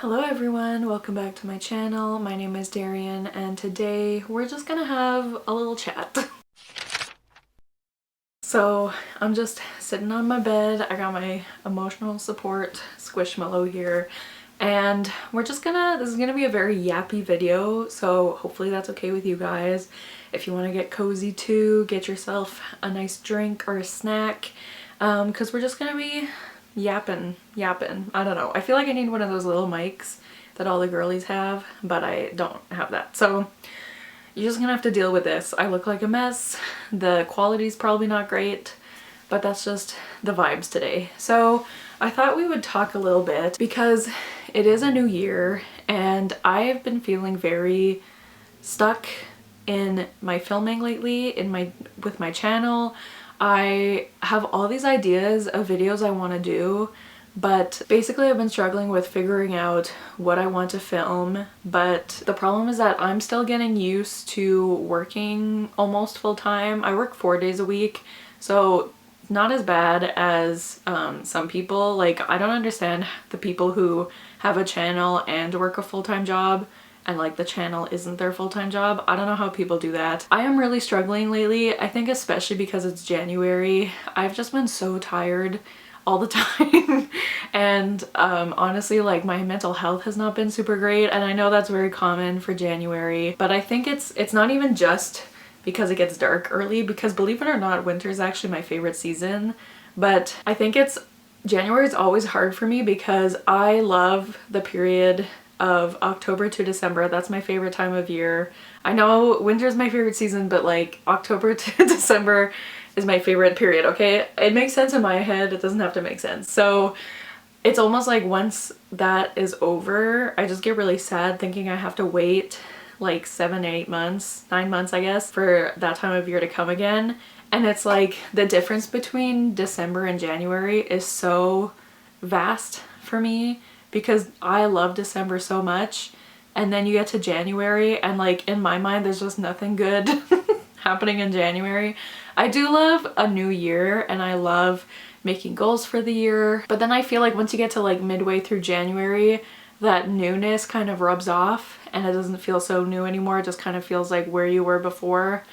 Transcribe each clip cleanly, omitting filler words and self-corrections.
Hello everyone, welcome back to my channel. My name is Daryan and today we're just gonna have a little chat. So I'm just sitting on my bed. I got my emotional support squishmallow here and this is gonna be a very yappy video, so hopefully that's okay with you guys. If you want to get cozy too, get yourself a nice drink or a snack because we're just gonna be yapping. I don't know. I feel like I need one of those little mics that all the girlies have, but I don't have that. So you're just gonna have to deal with this. I look like a mess. The quality's probably not great, but that's just the vibes today. So I thought we would talk a little bit because it is a new year and I've been feeling very stuck in my filming lately, with my channel. I have all these ideas of videos I want to do, but basically I've been struggling with figuring out what I want to film. But the problem is that I'm still getting used to working almost full-time. I work 4 days a week, so not as bad as some people. Like, I don't understand the people who have a channel and work a full-time job and like the channel isn't their full-time job. I don't know how people do that. I am really struggling lately. I think especially because it's January. I've just been so tired all the time and honestly, like, my mental health has not been super great, and I know that's very common for January, but I think it's not even just because it gets dark early, because believe it or not, winter is actually my favorite season. But I think January is always hard for me because I love the period of October to December. That's my favorite time of year. I know winter is my favorite season, but like October to December is my favorite period, okay? It makes sense in my head, it doesn't have to make sense. So it's almost like once that is over, I just get really sad thinking I have to wait like 7, 8 months, 9 months I guess, for that time of year to come again. And it's like the difference between December and January is so vast for me, because I love December so much, and then you get to January and like in my mind there's just nothing good happening in January. I do love a new year and I love making goals for the year, but then I feel like once you get to like midway through January, that newness kind of rubs off and it doesn't feel so new anymore. It just kind of feels like where you were before.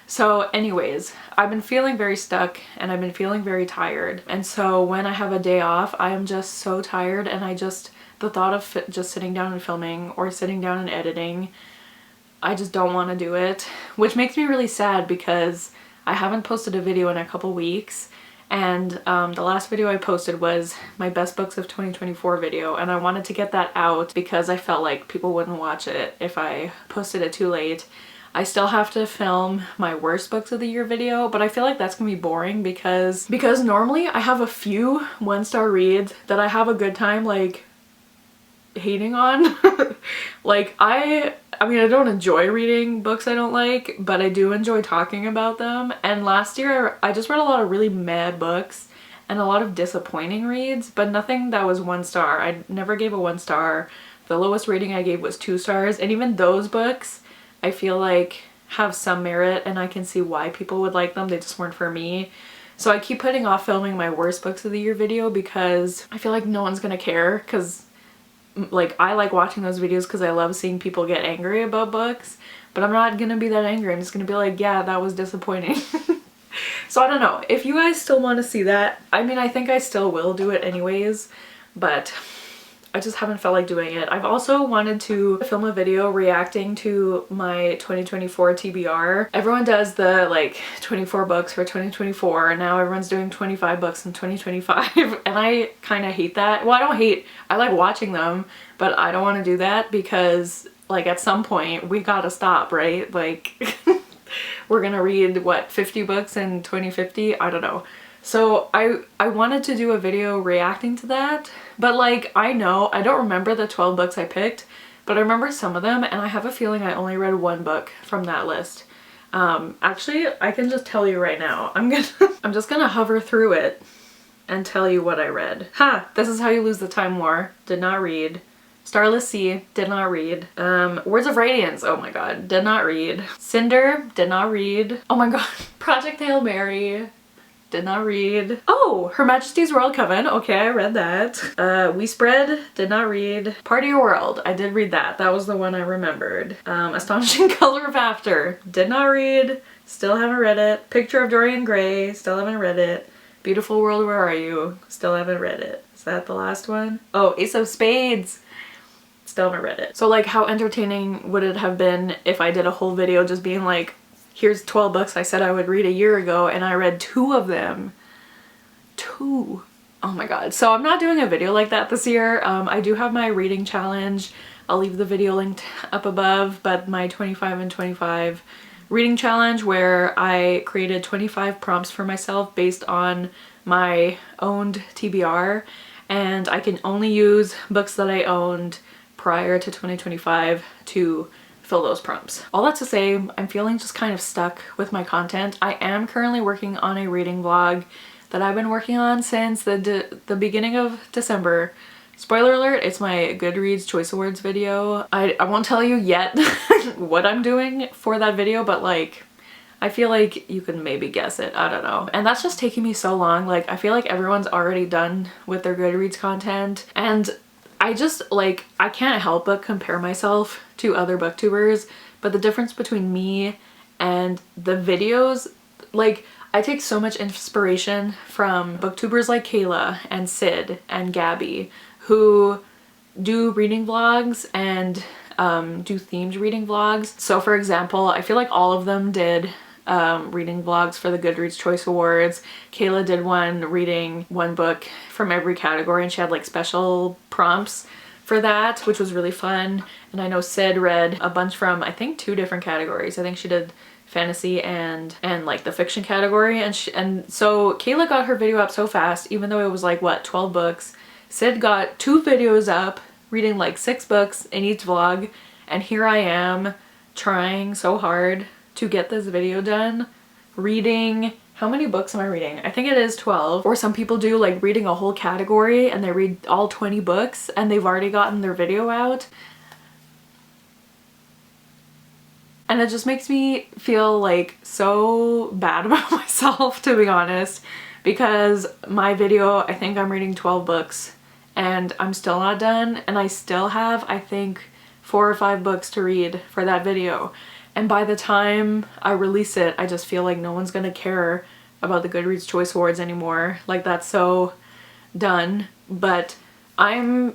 So anyways, I've been feeling very stuck and I've been feeling very tired, and so when I have a day off I am just so tired, and the thought of just sitting down and filming or sitting down and editing, I just don't want to do it, which makes me really sad because I haven't posted a video in a couple weeks, and the last video I posted was my best books of 2024 video, and I wanted to get that out because I felt like people wouldn't watch it if I posted it too late. I still have to film my worst books of the year video, but I feel like that's gonna be boring because normally I have a few 1-star reads that I have a good time like hating on. Like I mean, I don't enjoy reading books I don't like, but I do enjoy talking about them. And last year I just read a lot of really mad books and a lot of disappointing reads, but nothing that was 1 star. I never gave a 1 star. The lowest rating I gave was 2 stars, and even those books I feel like have some merit and I can see why people would like them. They just weren't for me. So I keep putting off filming my worst books of the year video because I feel like no one's gonna care, because like I like watching those videos because I love seeing people get angry about books, but I'm not gonna be that angry. I'm just gonna be like, yeah, that was disappointing. So I don't know if you guys still want to see that. I mean, I think I still will do it anyways, but I just haven't felt like doing it. I've also wanted to film a video reacting to my 2024 TBR. Everyone does the like 24 books for 2024, and now everyone's doing 25 books in 2025, and I kind of hate that. Well, I like watching them, but I don't want to do that because like at some point we gotta stop, right? Like we're gonna read what, 50 books in 2050? I don't know. So I wanted to do a video reacting to that, but like I don't remember the 12 books I picked, but I remember some of them, and I have a feeling I only read 1 book from that list. Actually, I can just tell you right now. I'm just gonna hover through it and tell you what I read. Ha! This Is How You Lose the Time War. Did not read. Starless Sea. Did not read. Words of Radiance. Oh my god. Did not read. Cinder. Did not read. Oh my god. Project Hail Mary. Did not read. Oh, Her Majesty's Royal Coven. Okay, I read that. We Spread. Did not read. Part of Your World. I did read that. That was the one I remembered. Astonishing Color of After. Did not read. Still haven't read it. Picture of Dorian Gray. Still haven't read it. Beautiful World, Where Are You? Still haven't read it. Is that the last one? Oh, Ace of Spades. Still haven't read it. So like, how entertaining would it have been if I did a whole video just being like, here's 12 books I said I would read a year ago and I read 2 of them. 2. Oh my god. So I'm not doing a video like that this year. I do have my reading challenge. I'll leave the video linked up above, but my 25 and 25 reading challenge where I created 25 prompts for myself based on my owned TBR, and I can only use books that I owned prior to 2025 to fill those prompts. All that to say, I'm feeling just kind of stuck with my content. I am currently working on a reading vlog that I've been working on since the beginning of December. Spoiler alert, it's my Goodreads Choice Awards video. I won't tell you yet what I'm doing for that video, but like, I feel like you can maybe guess it. I don't know. And that's just taking me so long. Like, I feel like everyone's already done with their Goodreads content, and I just like, I can't help but compare myself to other booktubers, but the difference between me and the videos, like, I take so much inspiration from booktubers like Kayla and Sid and Gabby, who do reading vlogs and do themed reading vlogs. So for example, I feel like all of them did reading vlogs for the Goodreads Choice Awards. Kayla did one reading one book from every category, and she had like special prompts for that, which was really fun. And I know Sid read a bunch from, I think, 2 different categories. I think she did fantasy and like the fiction category, and so Kayla got her video up so fast, even though it was like, what, 12 books. Sid got 2 videos up reading like 6 books in each vlog, and here I am trying so hard to get this video done, reading, how many books am I reading? I think it is 12. Or some people do like reading a whole category and they read all 20 books and they've already gotten their video out. And it just makes me feel like so bad about myself, to be honest, because my video, I think I'm reading 12 books and I'm still not done, and I still have, I think, 4 or 5 books to read for that video. And by the time I release it, I just feel like no one's gonna care about the Goodreads Choice Awards anymore. Like, that's so done. But I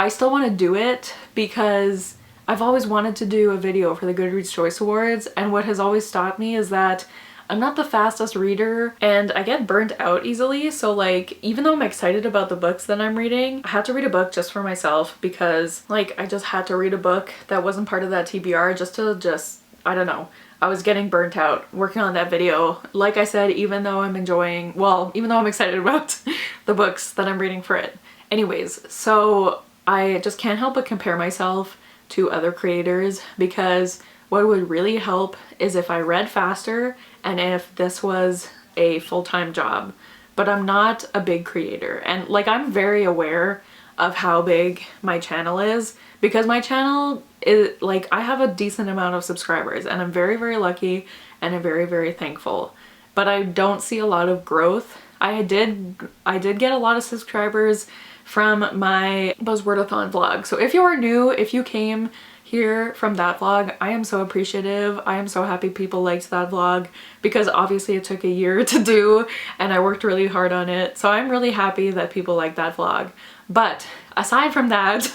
still want to do it because I've always wanted to do a video for the Goodreads Choice Awards, and what has always stopped me is that I'm not the fastest reader and I get burnt out easily. So like, even though I'm excited about the books that I'm reading, I had to read a book just for myself because like, I just had to read a book that wasn't part of that TBR just to I don't know. I was getting burnt out working on that video. Like I said, even though I'm enjoying, well, even though I'm excited about the books that I'm reading for it. Anyways, so I just can't help but compare myself to other creators, because what would really help is if I read faster and if this was a full-time job. But I'm not a big creator, and like, I'm very aware of how big my channel is, because my channel is like, I have a decent amount of subscribers and I'm very, very lucky and I'm very, very thankful, but I don't see a lot of growth. I did get a lot of subscribers from my Buzzwordathon vlog. So if you are new, if you came here from that vlog, I am so appreciative. I am so happy people liked that vlog, because obviously it took a year to do and I worked really hard on it. So I'm really happy that people like that vlog. But aside from that,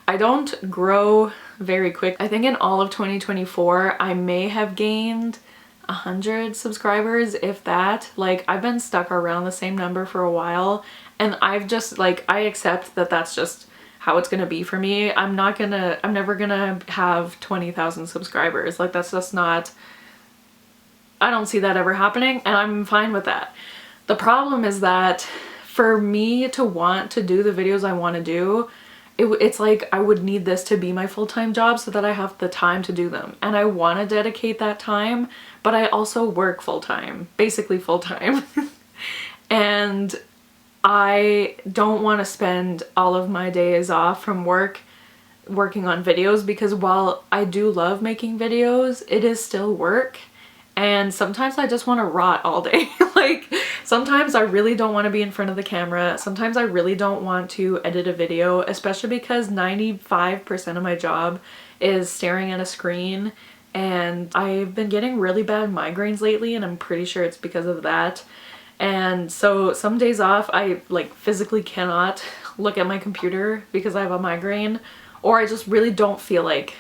I don't grow very quick. I think in all of 2024, I may have gained 100 subscribers, if that. Like, I've been stuck around the same number for a while, and I've just like, I accept that that's just how it's gonna be for me. I'm never gonna have 20,000 subscribers. Like, that's just not, I don't see that ever happening, and I'm fine with that. The problem is that for me to want to do the videos I want to do, it's like I would need this to be my full-time job so that I have the time to do them. And I want to dedicate that time, but I also work full-time, basically full-time. And I don't want to spend all of my days off from work working on videos, because while I do love making videos, it is still work. And sometimes I just want to rot all day. Like, Sometimes I really don't want to be in front of the camera. Sometimes I really don't want to edit a video, especially because 95% of my job is staring at a screen, and I've been getting really bad migraines lately, and I'm pretty sure it's because of that. And so some days off I like physically cannot look at my computer because I have a migraine, or I just really don't feel like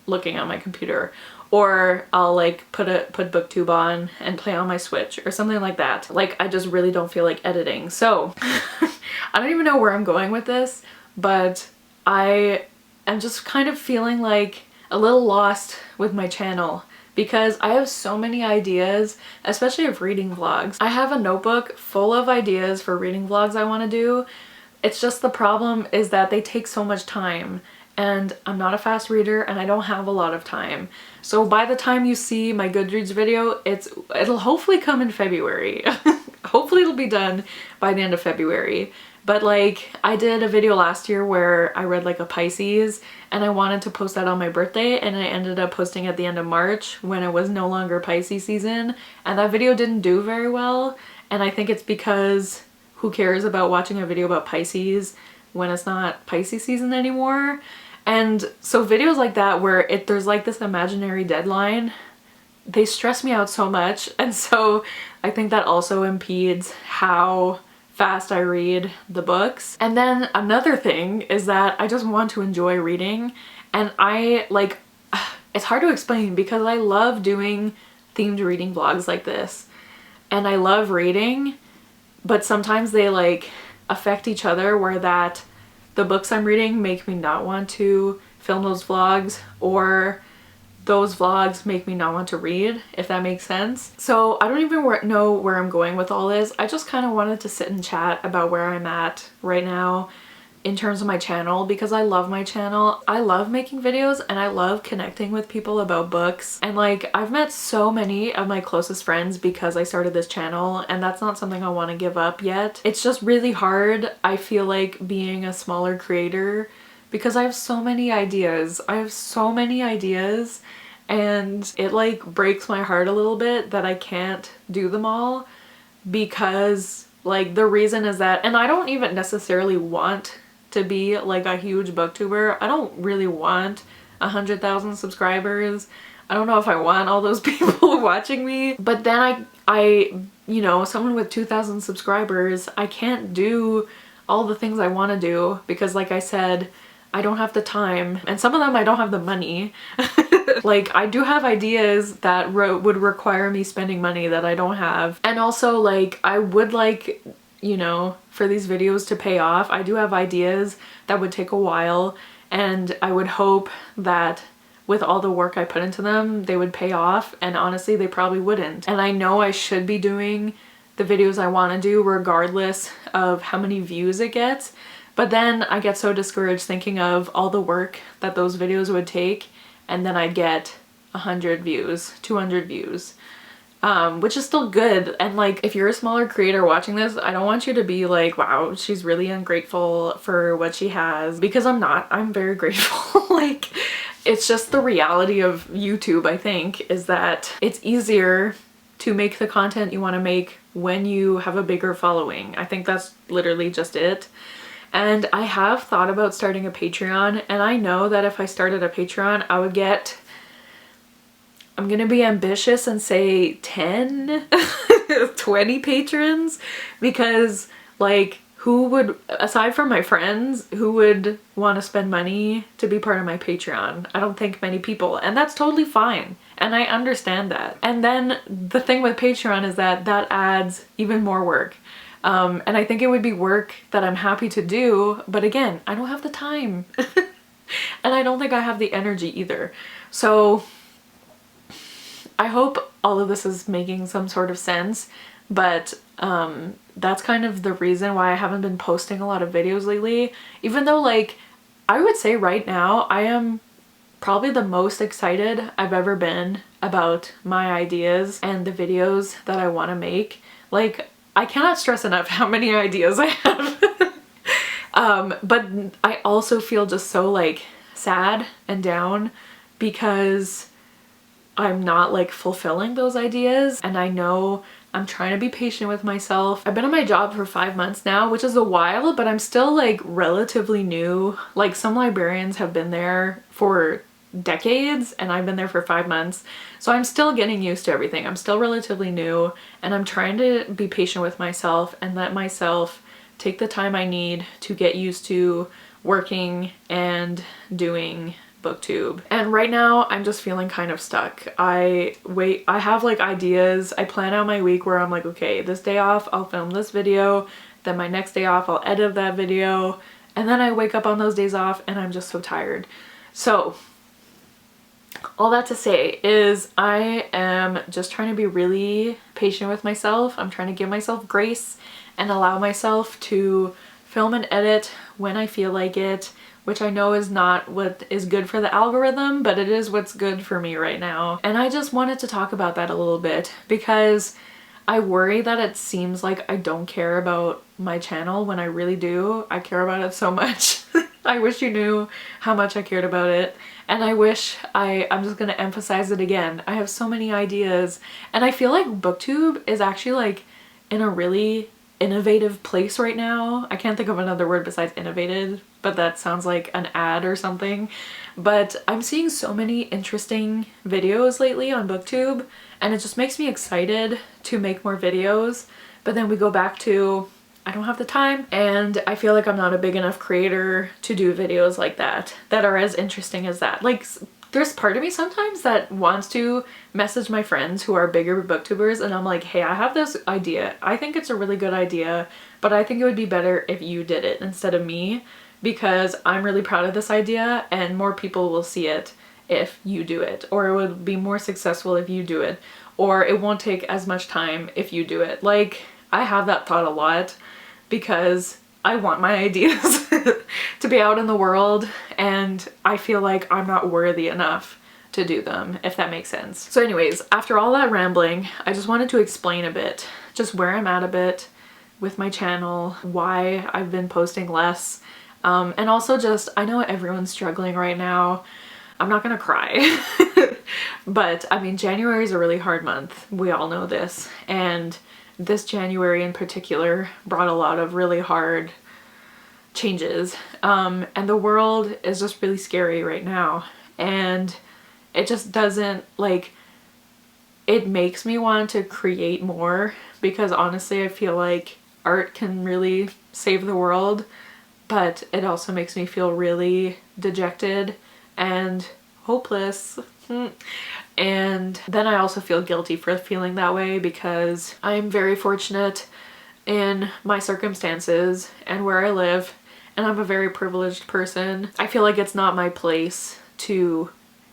looking at my computer, or I'll like put booktube on and play on my Switch or something like that. Like I just really don't feel like editing. So I don't even know where I'm going with this, but I am just kind of feeling like a little lost with my channel because I have so many ideas, especially of reading vlogs. I have a notebook full of ideas for reading vlogs I want to do. It's just the problem is that they take so much time, and I'm not a fast reader and I don't have a lot of time. So by the time you see my Goodreads video, it'll hopefully come in February. Hopefully it'll be done by the end of February. But like I did a video last year where I read like a Pisces, and I wanted to post that on my birthday, and I ended up posting at the end of March when it was no longer Pisces season, and that video didn't do very well. And I think it's because who cares about watching a video about Pisces when it's not Pisces season anymore? And so videos like that where there's like this imaginary deadline, they stress me out so much. And so I think that also impedes how fast I read the books. And then another thing is that I just want to enjoy reading, and I like, it's hard to explain because I love doing themed reading vlogs like this and I love reading, but sometimes they like affect each other, where that the books I'm reading make me not want to film those vlogs, or those vlogs make me not want to read, if that makes sense. So I don't even know where I'm going with all this. I just kind of wanted to sit and chat about where I'm at right now in terms of my channel, because I love my channel. I love making videos and I love connecting with people about books. And like I've met so many of my closest friends because I started this channel, and that's not something I want to give up yet. It's just really hard, I feel like, being a smaller creator, because I have so many ideas. I have so many ideas, and it like breaks my heart a little bit that I can't do them all, because like the reason is that, and I don't even necessarily want to be like a huge booktuber. I don't really want 100,000 subscribers. I don't know if I want all those people watching me. But then I you know, someone with 2,000 subscribers, I can't do all the things I want to do because, like I said, I don't have the time, and some of them I don't have the money. Like I do have ideas that would require me spending money that I don't have. And also like I would like, you know, for these videos to pay off, I do have ideas that would take a while, and I would hope that with all the work I put into them, they would pay off, and honestly, they probably wouldn't. And I know I should be doing the videos I want to do regardless of how many views it gets, but then I get so discouraged thinking of all the work that those videos would take, and then I'd get 100 views, 200 views. Which is still good. And like, if you're a smaller creator watching this, I don't want you to be like, wow, she's really ungrateful for what she has, because I'm not. I'm very grateful. Like, it's just the reality of YouTube, I think, is that it's easier to make the content you want to make when you have a bigger following. I think that's literally just it. And I have thought about starting a Patreon, and I know that if I started a Patreon, I would get, I'm gonna be ambitious and say 10, 20 patrons, because like who would, aside from my friends, who would want to spend money to be part of my Patreon? I don't think many people, and that's totally fine. And I understand that. And then the thing with Patreon is that that adds even more work. And I think it would be work that I'm happy to do, but again, I don't have the time. And I don't think I have the energy either. So I hope all of this is making some sort of sense, but that's kind of the reason why I haven't been posting a lot of videos lately. Even though, like, I would say right now I am probably the most excited I've ever been about my ideas and the videos that I want to make. Like, I cannot stress enough how many ideas I have. But I also feel just so like sad and down because I'm not like fulfilling those ideas, and I know I'm trying to be patient with myself. I've been in my job for 5 months now, which is a while, but I'm still like relatively new. Like some librarians have been there for decades and I've been there for 5 months. So I'm still getting used to everything. I'm still relatively new and I'm trying to be patient with myself and let myself take the time I need to get used to working and doing booktube. And right now I'm just feeling kind of stuck. I have like ideas. I plan out my week where I'm like, okay, this day off I'll film this video, then my next day off I'll edit that video, and then I wake up on those days off and I'm just so tired. So all that to say is I am just trying to be really patient with myself. I'm trying to give myself grace and allow myself to film and edit when I feel like it, which I know is not what is good for the algorithm, but it is what's good for me right now. And I just wanted to talk about that a little bit because I worry that it seems like I don't care about my channel when I really do. I care about it so much. I wish you knew how much I cared about it. And I wish I'm just gonna emphasize it again. I have so many ideas and I feel like booktube is actually like in a really innovative place right now. I can't think of another word besides innovative, but that sounds like an ad or something. But I'm seeing so many interesting videos lately on booktube and it just makes me excited to make more videos. But then we go back to I don't have the time and I feel like I'm not a big enough creator to do videos like that are as interesting as that. Like there's part of me sometimes that wants to message my friends who are bigger booktubers and I'm like, hey, I have this idea. I think it's a really good idea, but I think it would be better if you did it instead of me because I'm really proud of this idea and more people will see it if you do it, or it would be more successful if you do it, or it won't take as much time if you do it. Like I have that thought a lot because I want my ideas to be out in the world and I feel like I'm not worthy enough to do them, if that makes sense. So anyways, after all that rambling, I just wanted to explain a bit, just where I'm at a bit with my channel, why I've been posting less, and also just, I know everyone's struggling right now. I'm not gonna cry, but I mean, January is a really hard month. We all know this. And this January in particular brought a lot of really hard changes. And the world is just really scary right now. And it just doesn't, like, it makes me want to create more because honestly I feel like art can really save the world, but it also makes me feel really dejected and hopeless. And then I also feel guilty for feeling that way because I'm very fortunate in my circumstances and where I live, and I'm a very privileged person. I feel like it's not my place to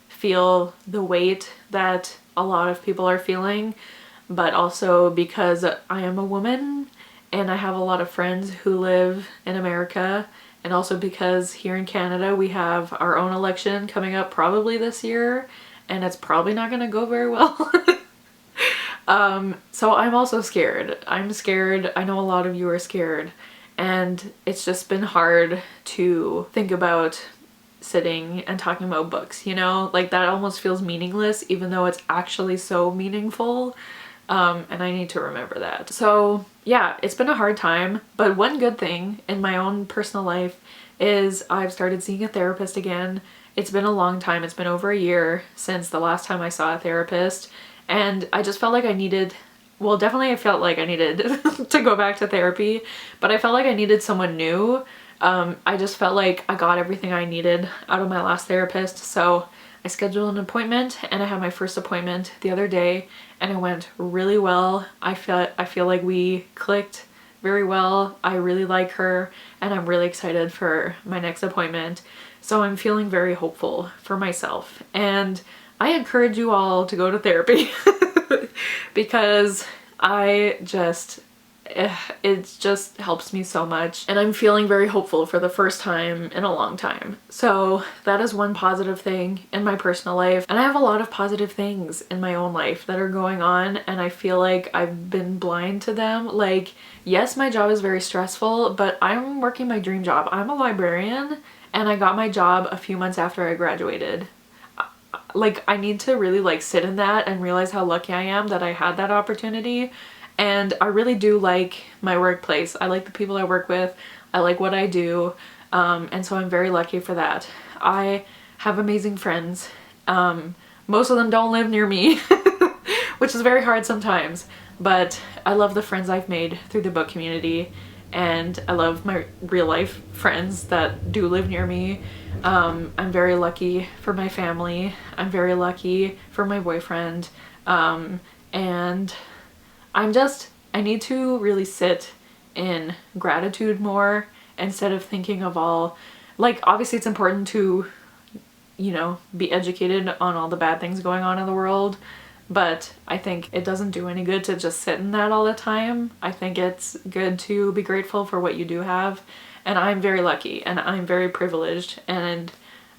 feel the weight that a lot of people are feeling, but also because I am a woman and I have a lot of friends who live in America, and also because here in Canada we have our own election coming up probably this year and it's probably not gonna go very well. So I'm also scared. I'm scared. I know a lot of you are scared, and it's just been hard to think about sitting and talking about books, you know? Like that almost feels meaningless even though it's actually so meaningful. And I need to remember that. So yeah, it's been a hard time, but one good thing in my own personal life is I've started seeing a therapist again. It's been a long time. It's been over a year since the last time I saw a therapist, and I just felt like I needed, well, definitely I felt like I needed to go back to therapy, but I felt like I needed someone new. I just felt like I got everything I needed out of my last therapist, so I scheduled an appointment and I had my first appointment the other day and it went really well. I feel like we clicked very well. I really like her and I'm really excited for my next appointment. So I'm feeling very hopeful for myself, and I encourage you all to go to therapy because it just helps me so much, and I'm feeling very hopeful for the first time in a long time. So that is one positive thing in my personal life, and I have a lot of positive things in my own life that are going on, and I feel like I've been blind to them. Like, yes, my job is very stressful, but I'm working my dream job. I'm a librarian and I got my job a few months after I graduated. Like, I need to really like sit in that and realize how lucky I am that I had that opportunity. And I really do like my workplace. I like the people I work with. I like what I do. And so I'm very lucky for that. I have amazing friends. Most of them don't live near me, which is very hard sometimes, but I love the friends I've made through the book community, and I love my real life friends that do live near me. I'm very lucky for my family. I'm very lucky for my boyfriend. And I need to really sit in gratitude more instead of thinking of all, like, obviously it's important to, you know, be educated on all the bad things going on in the world, but I think it doesn't do any good to just sit in that all the time. I think it's good to be grateful for what you do have, and I'm very lucky and I'm very privileged, and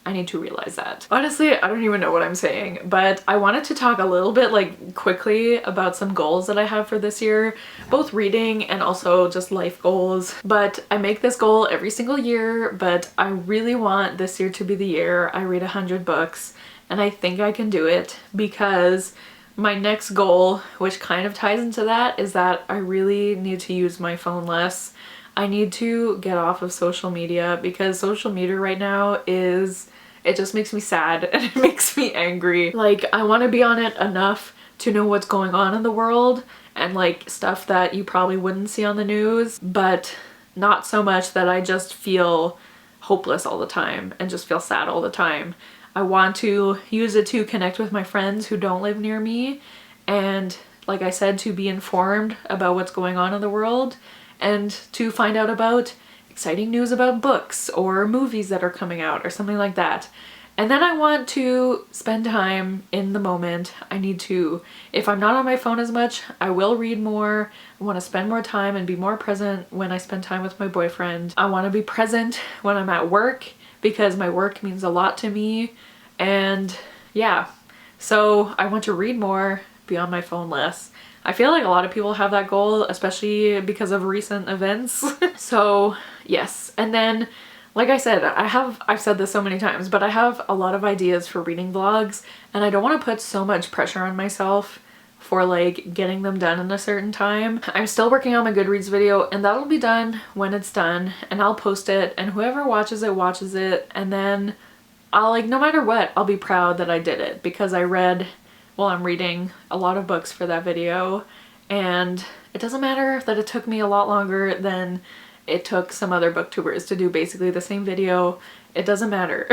I need to realize that. Honestly, I don't even know what I'm saying, but I wanted to talk a little bit, like, quickly about some goals that I have for this year, both reading and also just life goals. But I make this goal every single year, but I really want this year to be the year I read 100 books, and I think I can do it because my next goal, which kind of ties into that, is that I really need to use my phone less. I need to get off of social media because social media right now it just makes me sad and it makes me angry. Like, I want to be on it enough to know what's going on in the world and like stuff that you probably wouldn't see on the news, but not so much that I just feel hopeless all the time and just feel sad all the time. I want to use it to connect with my friends who don't live near me, and like I said, to be informed about what's going on in the world and to find out about exciting news about books or movies that are coming out or something like that. And then I want to spend time in the moment. I need to, if I'm not on my phone as much, I will read more. I want to spend more time and be more present when I spend time with my boyfriend. I want to be present when I'm at work because my work means a lot to me. And yeah, so I want to read more, be on my phone less. I feel like a lot of people have that goal, especially because of recent events. So yes, and then like I said, I've said this so many times, but I have a lot of ideas for reading vlogs, and I don't want to put so much pressure on myself for like getting them done in a certain time. I'm still working on my Goodreads video, and that'll be done when it's done, and I'll post it, and whoever watches it, and then I'll, like, no matter what, I'll be proud that I did it because I read, well, I'm reading a lot of books for that video, and it doesn't matter that it took me a lot longer than it took some other booktubers to do basically the same video. It doesn't matter.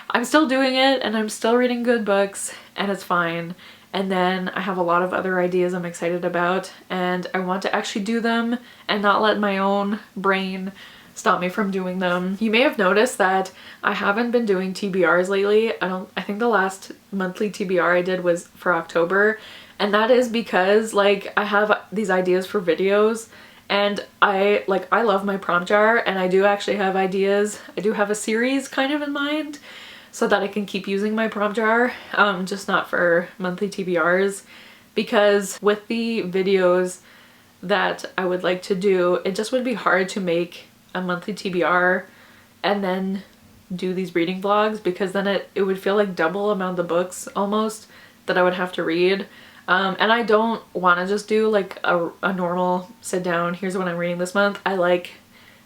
I'm still doing it and I'm still reading good books, and it's fine. And then I have a lot of other ideas I'm excited about, and I want to actually do them and not let my own brain stop me from doing them. You may have noticed that I haven't been doing TBRs lately. I think the last monthly TBR I did was for October, and that is because like I have these ideas for videos, and I love my prompt jar, and I do actually have ideas. I do have a series kind of in mind so that I can keep using my prompt jar, just not for monthly TBRs, because with the videos that I would like to do, it just would be hard to make a monthly TBR and then do these reading vlogs, because then it would feel like double amount of books almost that I would have to read. And I don't want to just do like a normal sit down, here's what I'm reading this month. I like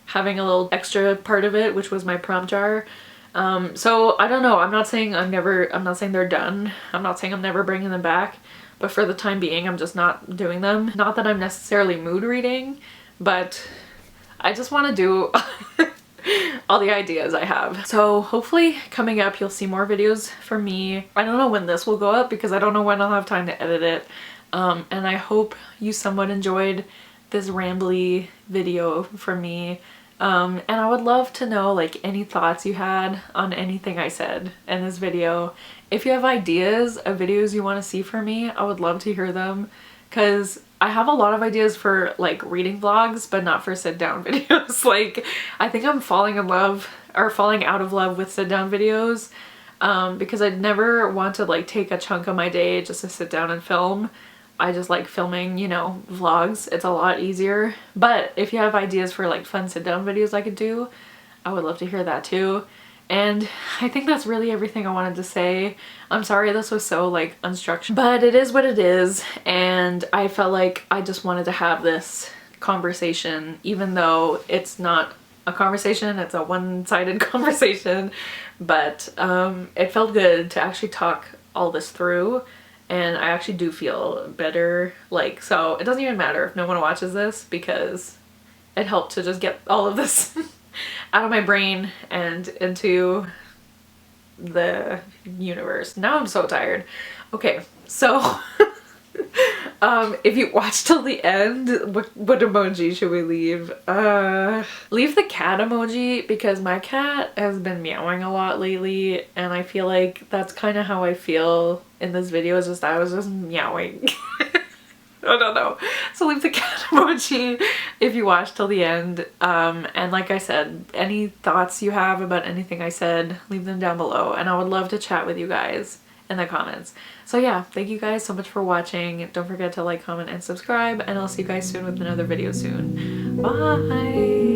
having a little extra part of it, which was my prompt jar. So I don't know, I'm not saying they're done. I'm not saying I'm never bringing them back, but for the time being, I'm just not doing them. Not that I'm necessarily mood reading, but I just want to do all the ideas I have. So hopefully coming up you'll see more videos from me. I don't know when this will go up because I don't know when I'll have time to edit it. And I hope you somewhat enjoyed this rambly video from me. And I would love to know like any thoughts you had on anything I said in this video. If you have ideas of videos you want to see from me, I would love to hear them, because I have a lot of ideas for like reading vlogs, but not for sit down videos. Like, I think I'm falling in love or falling out of love with sit down videos, because I'd never want to like take a chunk of my day just to sit down and film. I just like filming, you know, vlogs. It's a lot easier. But if you have ideas for like fun sit down videos I could do, I would love to hear that too. And I think that's really everything I wanted to say. I'm sorry this was so like unstructured, but it is what it is, and I felt like I just wanted to have this conversation, even though it's not a conversation, it's a one-sided conversation, but it felt good to actually talk all this through, and I actually do feel better. Like, so it doesn't even matter if no one watches this, because it helped to just get all of this out of my brain and into the universe. Now I'm so tired. Okay, so if you watch till the end, what emoji should we leave? Leave the cat emoji, because my cat has been meowing a lot lately, and I feel like that's kind of how I feel in this video, is just I was just meowing. I don't know. So leave the cat emoji if you watch till the end. And like I said, any thoughts you have about anything I said, leave them down below, and I would love to chat with you guys in the comments. So yeah, thank you guys so much for watching. Don't forget to like, comment, and subscribe, and I'll see you guys soon with another video soon. Bye!